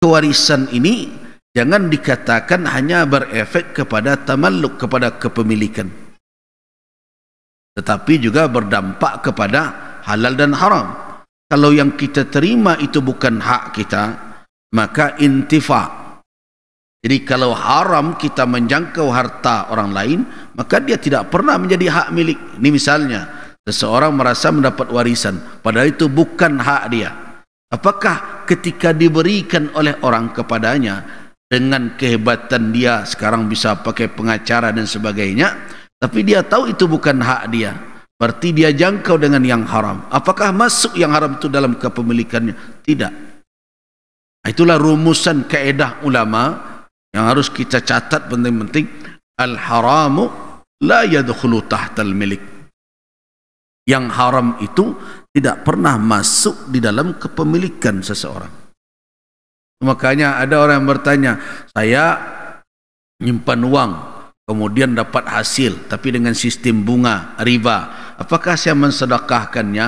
kewarisan ini jangan dikatakan hanya berefek kepada tamalluk, kepada kepemilikan, tetapi juga berdampak kepada halal dan haram. Kalau yang kita terima itu bukan hak kita, maka intifa. Jadi kalau haram kita menjangkau harta orang lain, maka dia tidak pernah menjadi hak milik. Ini misalnya, seseorang merasa mendapat warisan, padahal itu bukan hak dia. Apakah ketika diberikan oleh orang kepadanya, dengan kehebatan dia sekarang bisa pakai pengacara dan sebagainya, tapi dia tahu itu bukan hak dia, berarti dia jangkau dengan yang haram. Apakah masuk yang haram itu dalam kepemilikannya? Tidak. Itulah rumusan kaedah ulama yang harus kita catat penting-penting. Al-haramu la yadkhulu tahtal milik. Yang haram itu tidak pernah masuk di dalam kepemilikan seseorang. Makanya ada orang yang bertanya, saya nyimpan uang kemudian dapat hasil tapi dengan sistem bunga riba, apakah saya mensedekahkannya?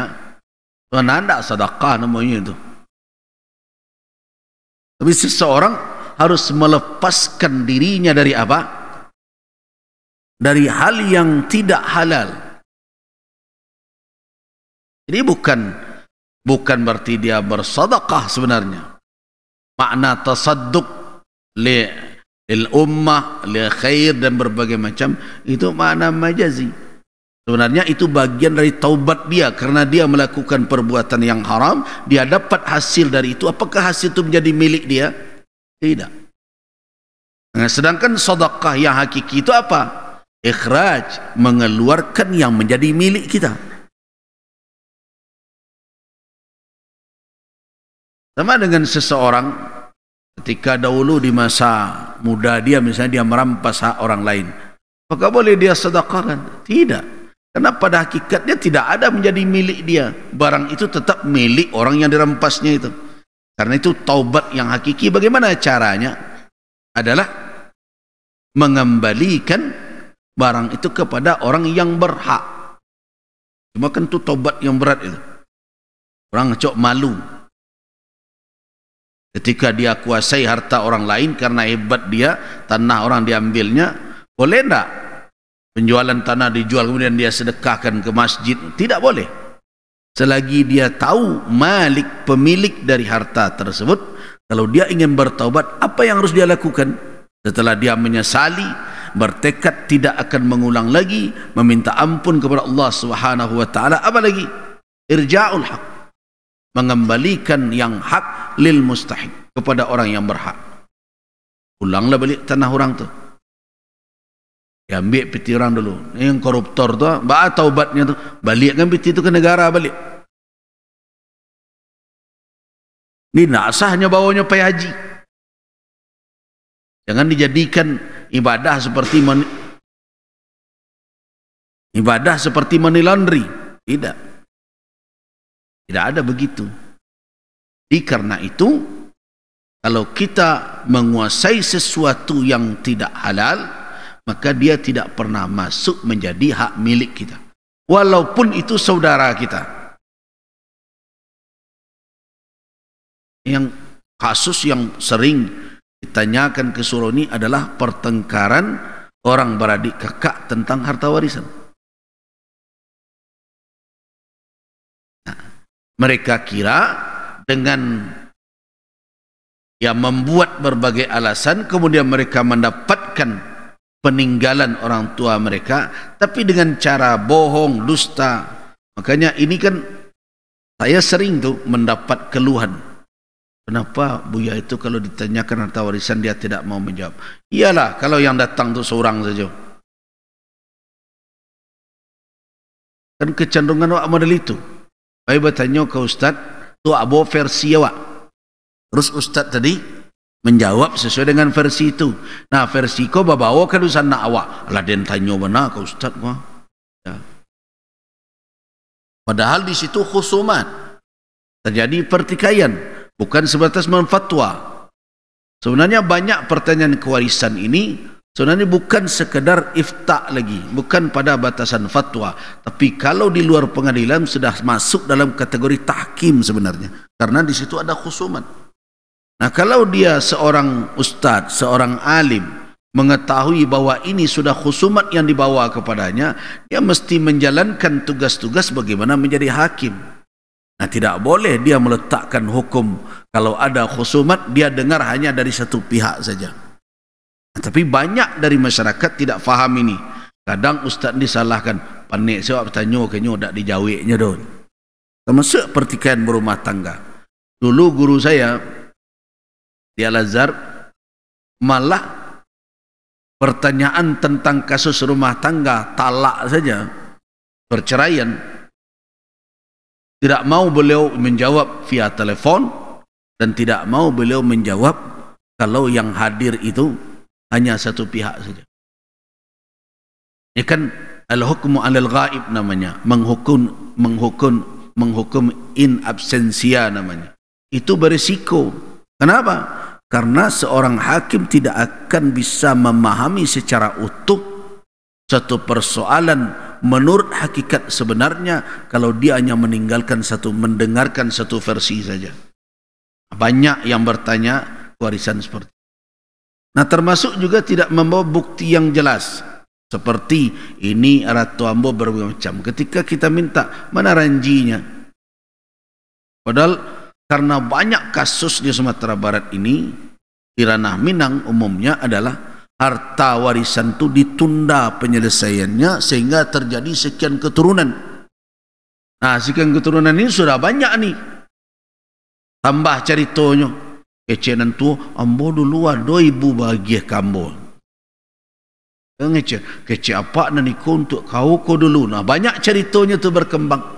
Tidak sedekah namanya itu. Tapi seseorang harus melepaskan dirinya dari apa? Dari hal yang tidak halal. Jadi bukan berarti dia bersedekah sebenarnya. Makna tasadduq lil ummah, li khair dan berbagai macam, itu makna majazi. Sebenarnya itu bagian dari taubat dia karena dia melakukan perbuatan yang haram, dia dapat hasil dari itu. Apakah hasil itu menjadi milik dia? Tidak. Nah, sedangkan sedekah yang hakiki itu apa? Ikhraj, mengeluarkan yang menjadi milik kita. Sama dengan seseorang ketika dahulu di masa muda dia, misalnya dia merampas hak orang lain, apakah boleh dia sedekahkan? Tidak. Karena pada hakikatnya tidak ada menjadi milik dia. Barang itu tetap milik orang yang dirampasnya itu. Karena itu taubat yang hakiki bagaimana caranya? Adalah mengembalikan barang itu kepada orang yang berhak. Cuma kan itu taubat yang berat itu. Orang cok malu ketika dia kuasai harta orang lain karena hebat dia, tanah orang diambilnya. Boleh tidak penjualan tanah dijual kemudian dia sedekahkan ke masjid? Tidak boleh. Selagi dia tahu malik, pemilik dari harta tersebut. Kalau dia ingin bertaubat, apa yang harus dia lakukan? Setelah dia menyesali, bertekad tidak akan mengulang lagi, meminta ampun kepada Allah Subhanahu wa taala, apa lagi? Irja'ul haq, mengembalikan yang hak lil mustahik, kepada orang yang berhak. Ulanglah balik tanah orang tu. Ya, ambil peti orang dulu. Yang koruptor tu, ba'a taubatnya tu, balikkan peti tu ke negara balik. Ini nak sahnya bawanya pergi haji. Jangan dijadikan ibadah seperti money laundry. Tidak. Tidak ada begitu. Karena itu, kalau kita menguasai sesuatu yang tidak halal, maka dia tidak pernah masuk menjadi hak milik kita. Walaupun itu saudara kita. Yang kasus yang sering ditanyakan ke Suro ini adalah pertengkaran orang beradik kakak tentang harta warisan. Nah, mereka kira dengan membuat berbagai alasan, kemudian mereka mendapatkan peninggalan orang tua mereka, tapi dengan cara bohong, dusta. Makanya ini kan saya sering tuh mendapat keluhan. Kenapa Buya itu kalau ditanyakan harta warisan dia tidak mau menjawab? Iyalah, kalau yang datang tu seorang saja. Kan kecenderungan awak model itu. Saya bertanya ke Ustaz, tu abo versi awak. Terus Ustaz tadi menjawab sesuai dengan versi itu. Nah, versi kau bawa ke urusan nak awak. Alah, dia tanya benar ke Ustaz kau. Ya. Padahal di situ khusumat. Terjadi pertikaian. Bukan sebatas menfatwa. Sebenarnya banyak pertanyaan kewarisan ini sebenarnya bukan sekedar ifta lagi, bukan pada batasan fatwa, tapi kalau di luar pengadilan sudah masuk dalam kategori tahkim sebenarnya, karena di situ ada khusumat. Nah, kalau dia seorang ustaz, seorang alim, mengetahui bahwa ini sudah khusumat yang dibawa kepadanya, dia mesti menjalankan tugas-tugas bagaimana menjadi hakim. Nah, tidak boleh dia meletakkan hukum kalau ada khusumat dia dengar hanya dari satu pihak saja. Nah, tapi banyak dari masyarakat tidak faham ini. Kadang ustaz disalahkan, panik sebab bertanya kayaknya tak dijawabnya don. Termasuk pertikaian berumah tangga. Dulu guru saya di Al-Azhar malah pertanyaan tentang kasus rumah tangga, talak saja, perceraian, tidak mau beliau menjawab via telepon dan tidak mau beliau menjawab kalau yang hadir itu hanya satu pihak saja. Ini kan al-hukmu 'alal ghaib namanya, menghukum in absentia namanya. Itu berisiko. Kenapa? Karena seorang hakim tidak akan bisa memahami secara utuh satu persoalan menurut hakikat sebenarnya kalau dia hanya mendengarkan satu versi saja. Banyak yang bertanya warisan seperti itu. Nah, termasuk juga tidak membawa bukti yang jelas. Seperti ini Ratu Ambo berbagai macam. Ketika kita minta mana ranjinya, padahal karena banyak kasus di Sumatera Barat ini, di ranah Minang umumnya adalah harta warisan itu ditunda penyelesaiannya sehingga terjadi sekian keturunan. Nah, sekian keturunan ini sudah banyak nih. Tambah ceritanya, kecenan tu ambo dulu ada ibu bahagia kambo. Kece apa naniko untuk kau dulu. Nah, banyak ceritanya tu berkembang.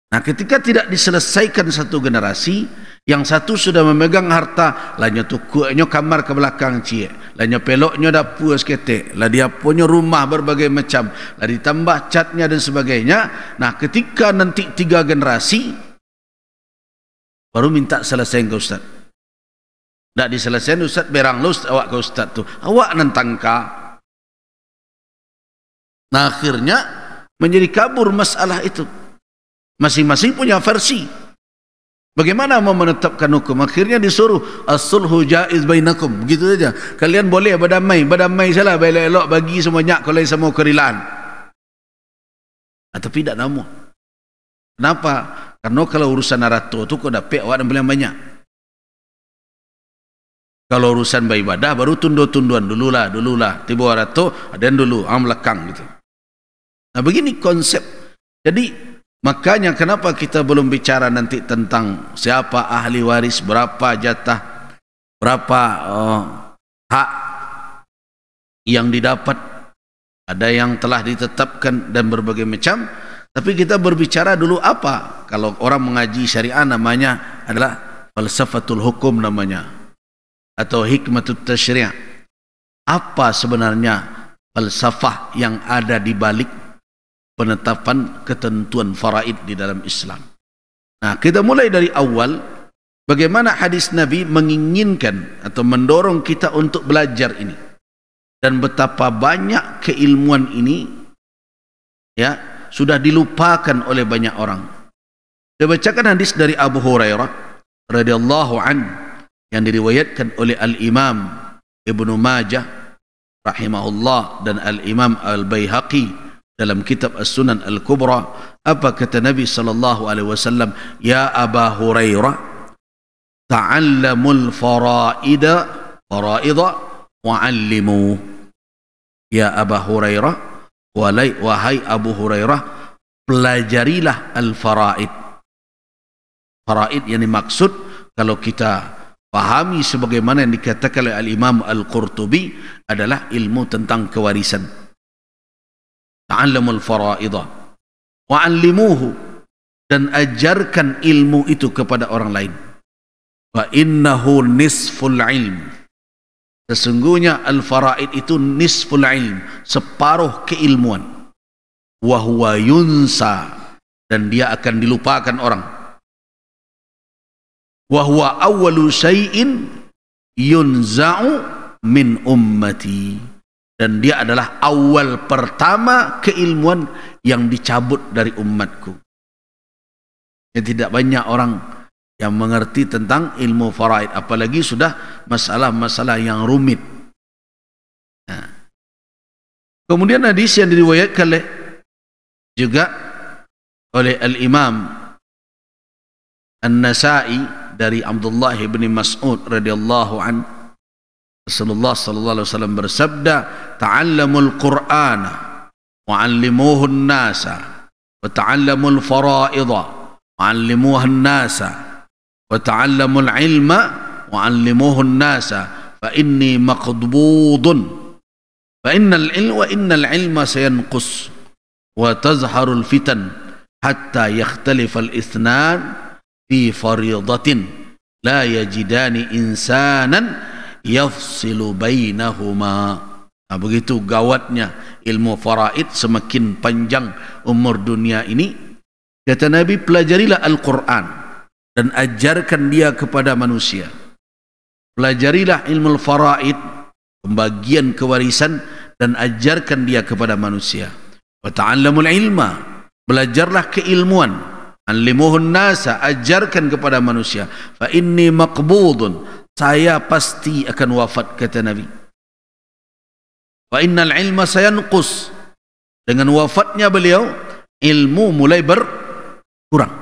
Nah, ketika tidak diselesaikan satu generasi, yang satu sudah memegang harta, lainnya tukuknya kamar ke belakang cie, lainnya peloknya dapur seketik, lah dia punya rumah berbagai macam, lah ditambah catnya dan sebagainya. Nah, ketika nanti 3 generasi, baru minta selesai ke ustaz. Tak diselesaikan ustaz, berang lu awak ke ustaz tu, awak nentang ka. Nah, akhirnya menjadi kabur masalah itu. Masing-masing punya versi. Bagaimana mau menetapkan hukum? Akhirnya disuruh as-sulhu jaiz bainakum. Begitu saja. Kalian boleh berdamai. Berdamai salah. Elok bagi semuanya kalau semua kerilaan. Tapi tidak namu. Kenapa? Karena kalau urusan narato itu kau dapat awak dan banyak. Kalau urusan beribadah baru tunduan dululah. Tiba narato ada yang dulu. Belakang gitu. Nah, begini konsep. Jadi makanya kenapa kita belum bicara nanti tentang siapa ahli waris, berapa jatah, berapa hak yang didapat, ada yang telah ditetapkan dan berbagai macam. Tapi kita berbicara dulu apa? Kalau orang mengaji syariah namanya adalah falsafatul hukum namanya, atau hikmatut tasyri'. Apa sebenarnya falsafah yang ada di balik penetapan ketentuan faraid di dalam Islam? Nah, kita mulai dari awal bagaimana hadis Nabi menginginkan atau mendorong kita untuk belajar ini, dan betapa banyak keilmuan ini ya sudah dilupakan oleh banyak orang. Saya bacakan hadis dari Abu Hurairah radhiyallahu an yang diriwayatkan oleh Al-Imam Ibnu Majah rahimahullah dan Al-Imam Al-Baihaqi dalam kitab As-Sunan Al-Kubra. Apa kata Nabi sallallahu alaihi wasallam? Ya Aba Hurairah, ta'allamul faraida wa'allimu. Ya Aba Hurairah, wahai Abu Hurairah, pelajarilah al-faraid. Faraid yang dimaksud kalau kita pahami sebagaimana yang dikatakan oleh Al-Imam Al-Qurtubi adalah ilmu tentang kewarisan. Ta'allamul faraidah wa'allimuhu, dan ajarkan ilmu itu kepada orang lain. Wa innahu nisful ilm, sesungguhnya al-faraid itu nisful ilm, separuh keilmuan. Wa huwa yunsa, dan dia akan dilupakan orang. Wa huwa awwalu syai'in yunza'u min ummati, dan dia adalah awal pertama keilmuan yang dicabut dari umatku. Jadi tidak banyak orang yang mengerti tentang ilmu faraid, apalagi sudah masalah-masalah yang rumit. Kemudian hadis yang diriwayatkan juga oleh Al-Imam An-Nasa'i dari Abdullah bin Mas'ud radhiyallahu an, Rasulullah sallallahu alaihi wasallam bersabda, "Ta'allamul Qur'ana wa 'allimuhu an-nasa wa ta'allamul fara'idha wa 'allimuhu an-nasa wa ta'allamul 'ilma wa 'allimuhu an-nasa fa inni maqbudun fa innal 'ilma sayanqus wa tazharul fitan hatta yakhtalifal ithnan fi faridatin la yajidani insanan yafsilu bainahuma." Begitu gawatnya ilmu faraid, semakin panjang umur dunia ini. Kata Nabi, pelajarilah Al-Quran dan ajarkan dia kepada manusia. Pelajarilah ilmu faraid, pembagian kewarisan, dan ajarkan dia kepada manusia. Wa ta'allamul ilma, belajarlah keilmuan. Allimuhun nasa, ajarkan kepada manusia. Fa inni maqbudun, saya pasti akan wafat, kata Nabi. Wa innal ilma sayanqus, dengan wafatnya beliau ilmu mulai berkurang,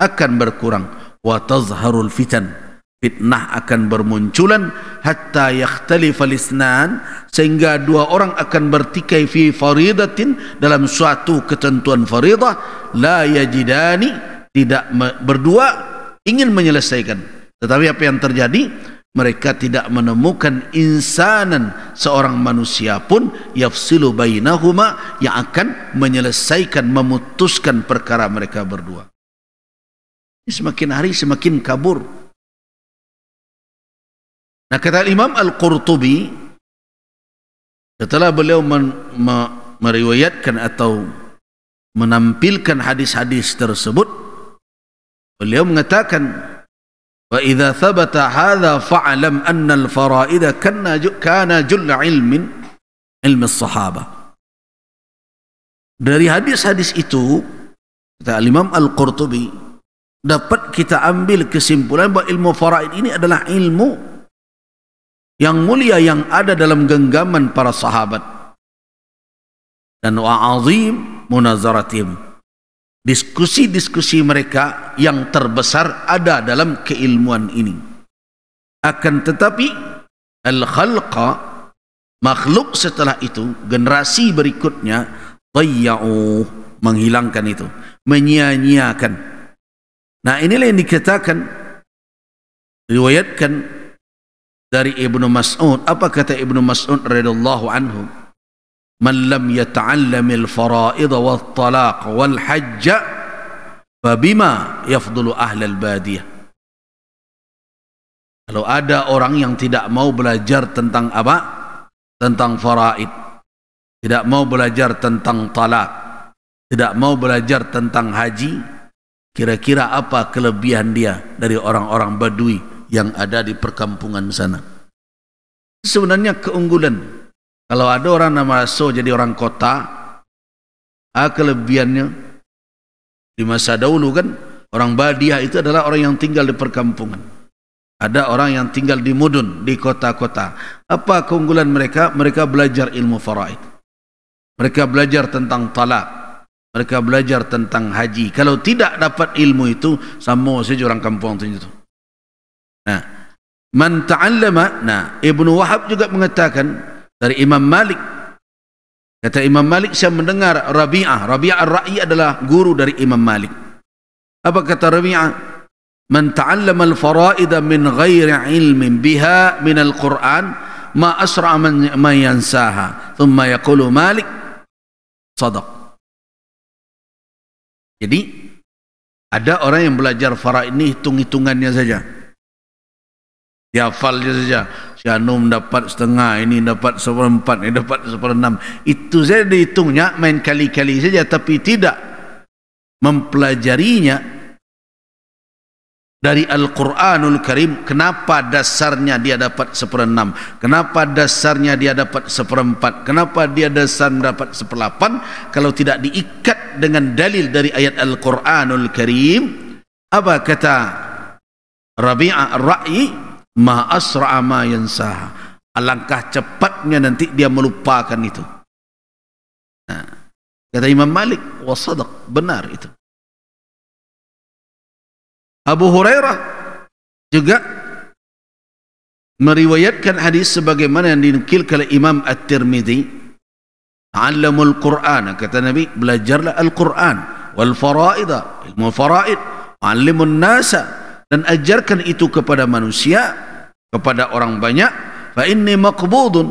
akan berkurang. Wa tazharul fitan, fitnah akan bermunculan. Hatta yakhtalifal isnan, sehingga dua orang akan bertikai fi faridatin, dalam suatu ketentuan faridah. La yajidani, tidak berdua ingin menyelesaikan, tetapi apa yang terjadi? Mereka tidak menemukan insanan, seorang manusia pun, yafsilu bainahuma, yang akan menyelesaikan, memutuskan perkara mereka berdua. Semakin hari semakin kabur. Nah, kata Imam Al-Qurtubi, setelah beliau meriwayatkan atau menampilkan hadis-hadis tersebut, beliau mengatakan, wa idza thabata hadha fa'lam anna al-fara'ida kana jull ilmi as-sahabah. Dari hadis-hadis itu, kata Imam Al-Qurtubi, dapat kita ambil kesimpulan bahawa ilmu faraid ini adalah ilmu yang mulia yang ada dalam genggaman para sahabat, dan wa'azim munazaratihim, diskusi-diskusi mereka yang terbesar ada dalam keilmuan ini. Akan tetapi al-khalqa, makhluk setelah itu, generasi berikutnya, dayya'u, menghilangkan itu, menyia-nyiakan. Nah, inilah yang dikatakan, riwayatkan dari Ibnu Mas'ud. Apa kata Ibnu Mas'ud radhiyallahu anhu? Man lam yata'allamil fara'id wal talaq wal hajj fabima yafdulu ahlal badiyah. Kalau ada orang yang tidak mau belajar tentang apa? Tentang faraid, tidak mau belajar tentang talak, tidak mau belajar tentang haji, kira-kira apa kelebihan dia dari orang-orang Badui yang ada di perkampungan sana? Sebenarnya keunggulan. Kalau ada orang nama so jadi orang kota, kelebihannya di masa dahulu kan, orang Badiah itu adalah orang yang tinggal di perkampungan. Ada orang yang tinggal di mudun, di kota-kota. Apa keunggulan mereka? Mereka belajar ilmu faraid. Mereka belajar tentang talak. Mereka belajar tentang haji. Kalau tidak dapat ilmu itu, sama saja orang kampung itu. Nah, man ta'allama, nah, Ibnu Wahab juga mengatakan dari Imam Malik. Kata Imam Malik, saya mendengar Rabi'ah Ar-Ra'i adalah guru dari Imam Malik. Apa kata Rabi'ah? Man ta'allama al-fara'ida min ghairi ilmin biha min al-Quran ma asra man yansaha thumma yaqulu Malik sadaq. Jadi ada orang yang belajar faraid ini hitung-hitungannya saja, dihafalnya saja. Si Anum dapat setengah, ini dapat 1/4, ini dapat 1/6. Itu saja dihitungnya, main kali-kali saja, tapi tidak mempelajarinya dari Al-Quranul Karim. Kenapa dasarnya dia dapat 1/6? Kenapa dasarnya dia dapat 1/4? Kenapa dia dasarnya dapat 1/8? Kalau tidak diikat dengan dalil dari ayat Al-Quranul Karim. Apa kata Rabi'a ar-ra'yi ma asra'a ma yansah. Alangkah cepatnya nanti dia melupakan itu. Nah, kata Imam Malik, wa sadaq, benar itu. Abu Hurairah juga meriwayatkan hadis sebagaimana yang dinukilkan oleh Imam At-Tirmidzi, "Ta'allamul Qur'an," kata Nabi, belajarlah Al-Qur'an, wal faraida, ilmu faraid, 'allimun nasa, dan ajarkan itu kepada manusia, kepada orang banyak, fa inni maqbudun,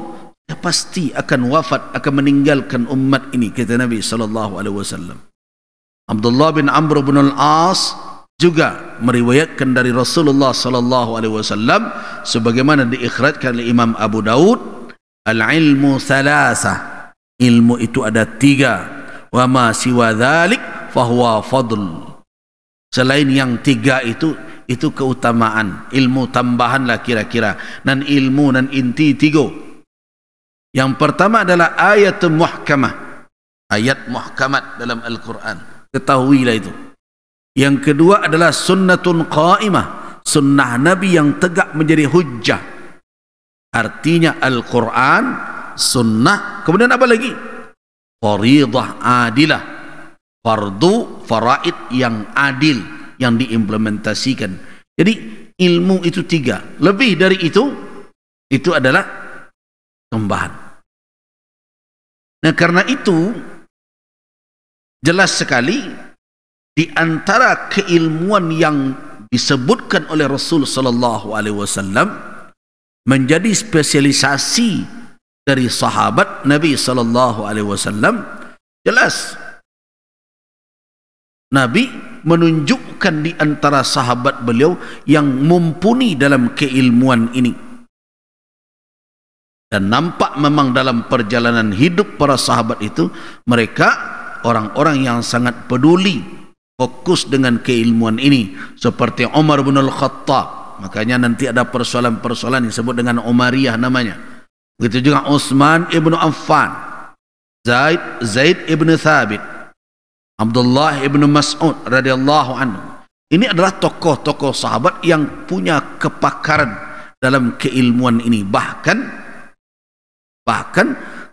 ya pasti akan wafat, akan meninggalkan umat ini, kata Nabi sallallahu alaihi wasallam. Abdullah bin Amr bin Al-As juga meriwayatkan dari Rasulullah sallallahu alaihi wasallam sebagaimana diikhrajkan oleh Imam Abu Daud, al-ilmu thalatha, ilmu itu ada 3, wa ma siwa dzalik fahuwa fadl. Selain yang 3 itu keutamaan, ilmu tambahan lah kira-kira, dan ilmu dan inti 3. Yang pertama adalah ayat muhkamah, ayat muhkamat dalam Al-Quran, ketahuilah itu. Yang kedua adalah sunnatun qa'imah, sunnah Nabi yang tegak menjadi hujjah. Artinya Al-Quran, sunnah, kemudian apa lagi? Faridah adilah, fardu faraid yang adil, yang diimplementasikan. Jadi ilmu itu 3. Lebih dari itu adalah tambahan. Nah, karena itu jelas sekali di antara keilmuan yang disebutkan oleh Rasul sallallahu alaihi wasallam menjadi spesialisasi dari sahabat Nabi sallallahu alaihi wasallam, jelas Nabi menunjukkan di antara sahabat beliau yang mumpuni dalam keilmuan ini. Dan nampak memang dalam perjalanan hidup para sahabat itu, mereka orang-orang yang sangat peduli, fokus dengan keilmuan ini. Seperti Umar bin Al-Khattab. Makanya nanti ada persoalan-persoalan yang disebut dengan Umariyah namanya. Begitu juga Utsman ibn Affan, Zaid ibn Thabit, Abdullah ibn Mas'ud radhiyallahu anhu. Ini adalah tokoh-tokoh sahabat yang punya kepakaran dalam keilmuan ini. Bahkan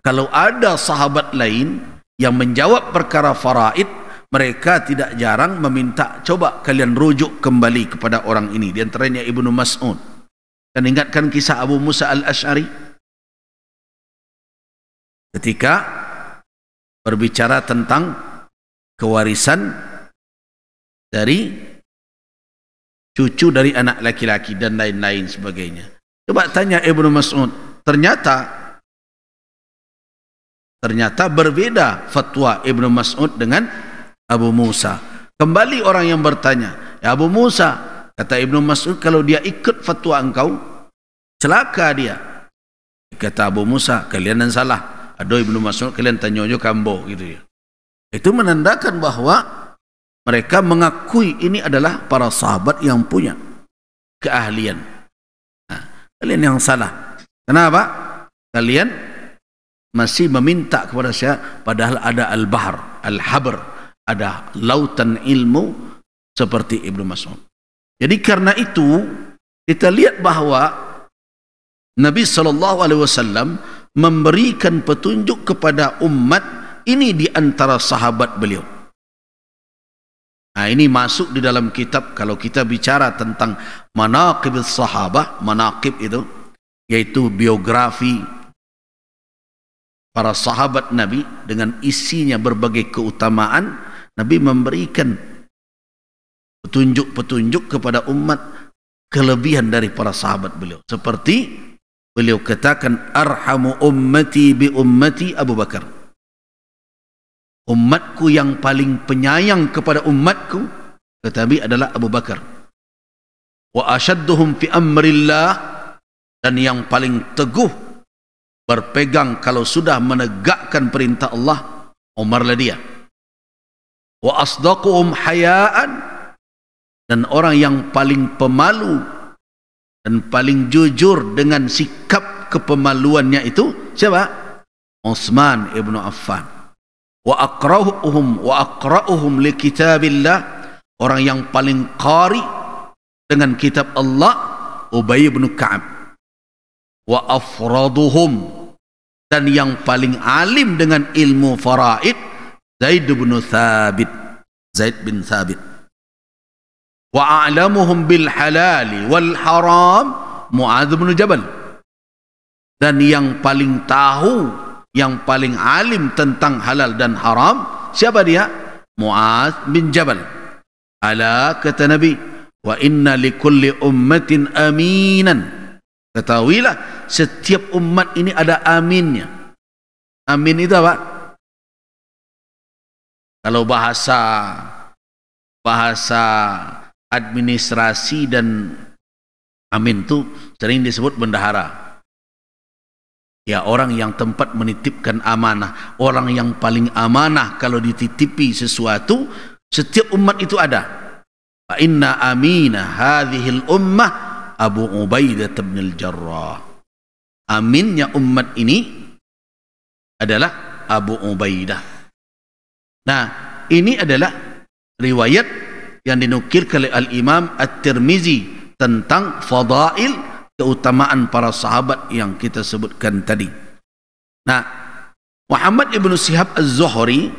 kalau ada sahabat lain yang menjawab perkara faraid, mereka tidak jarang meminta, coba kalian rujuk kembali kepada orang ini. Di antaranya Ibnu Mas'ud. Dan ingatkan kisah Abu Musa Al-Asy'ari ketika berbicara tentang kewarisan dari cucu dari anak laki-laki dan lain-lain sebagainya. Coba tanya Ibnu Mas'ud, ternyata berbeda fatwa Ibnu Mas'ud dengan Abu Musa. Kembali orang yang bertanya, ya Abu Musa, kata Ibnu Mas'ud, kalau dia ikut fatwa engkau, celaka dia. Kata Abu Musa, kalian yang salah. Aduh Ibnu Mas'ud, kalian tanya-tanya kambo gitu ya. Itu menandakan bahwa mereka mengakui ini adalah para sahabat yang punya keahlian. Nah, kalian yang salah. Kenapa? Kalian masih meminta kepada saya, padahal ada al-bahr, al-habr, ada lautan ilmu seperti Ibnu Mas'ud. Jadi karena itu kita lihat bahwa Nabi SAW memberikan petunjuk kepada umat ini di antara sahabat beliau. Nah, ini masuk di dalam kitab, kalau kita bicara tentang manaqib sahabah, manaqib itu yaitu biografi para sahabat Nabi dengan isinya berbagai keutamaan. Nabi memberikan petunjuk-petunjuk kepada umat kelebihan dari para sahabat beliau. Seperti beliau katakan, arhamu ummati bi ummati Abu Bakar. Umatku yang paling penyayang kepada umatku, kata Nabi, adalah Abu Bakar. Wa ashadduhum fi amrillah, dan yang paling teguh berpegang kalau sudah menegakkan perintah Allah, Umar lah dia. Wa asdaquhum hayaan, dan orang yang paling pemalu dan paling jujur dengan sikap kepemaluannya itu siapa? Utsman ibn Affan. Wa aqra'uhum li kitabillah, orang yang paling qari dengan kitab Allah Ubay bin Ka'ab. Wa afraduhum, dan yang paling alim dengan ilmu faraid Zaid bin Thabit. Zaid bin Thabit. Wa a'lamuhum bil halali wal haram Mu'adz bin Jabal. Dan yang paling tahu, yang paling alim tentang halal dan haram, siapa dia? Mu'adz bin Jabal. Ala, kata Nabi, wa inna likulli ummatin aminan. Ketahuilah, setiap umat ini ada aminnya. Amin itu apa? Kalau bahasa administrasi dan amin itu sering disebut bendahara. Ya, orang yang tempat menitipkan amanah, orang yang paling amanah kalau dititipi sesuatu, setiap umat itu ada. Fa inna amina hadhil ummah Abu Ubaidah bin al-Jarrah. Aminnya umat ini adalah Abu Ubaidah. Nah, ini adalah riwayat yang dinukilkan oleh Al-Imam At-Tirmizi tentang fadail, keutamaan para sahabat yang kita sebutkan tadi. Nah, Muhammad ibn Shihab Az-Zuhri,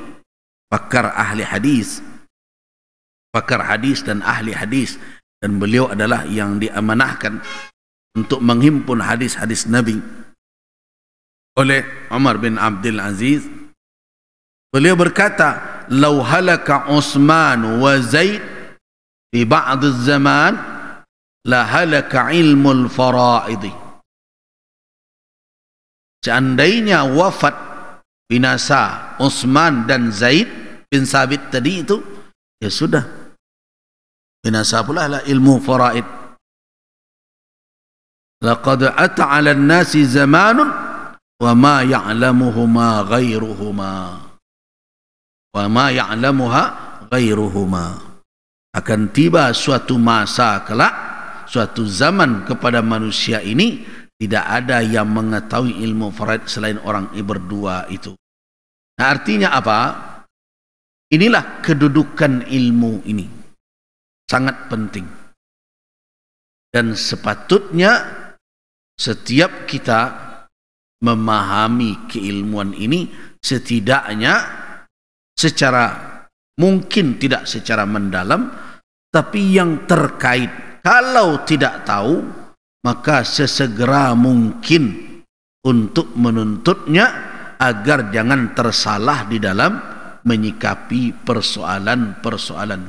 pakar ahli hadis, pakar hadis dan ahli hadis, dan beliau adalah yang diamanahkan untuk menghimpun hadis-hadis Nabi oleh Umar bin Abdul Aziz. Beliau berkata, "Lau halaka Utsman wa Zaid fi ba'd az-zaman la halaka ilmul faraidi." Seandainya wafat binasa Utsman dan Zaid bin Sabit tadi itu, ya sudah, binasa pula lah ilmu faraid. Laqad ata 'ala an-nasi zamanun wa ma ya'lamuhuma ghairuhuma. Wa ma ya'lamuha ghairuhuma. Akan tiba suatu masa kelak, suatu zaman kepada manusia ini tidak ada yang mengetahui ilmu faraid selain orang berdua itu. Nah, artinya apa? Inilah kedudukan ilmu ini, sangat penting, dan sepatutnya setiap kita memahami keilmuan ini setidaknya secara, mungkin tidak secara mendalam, tapi yang terkait. Kalau tidak tahu, maka sesegera mungkin untuk menuntutnya agar jangan tersalah di dalam menyikapi persoalan-persoalan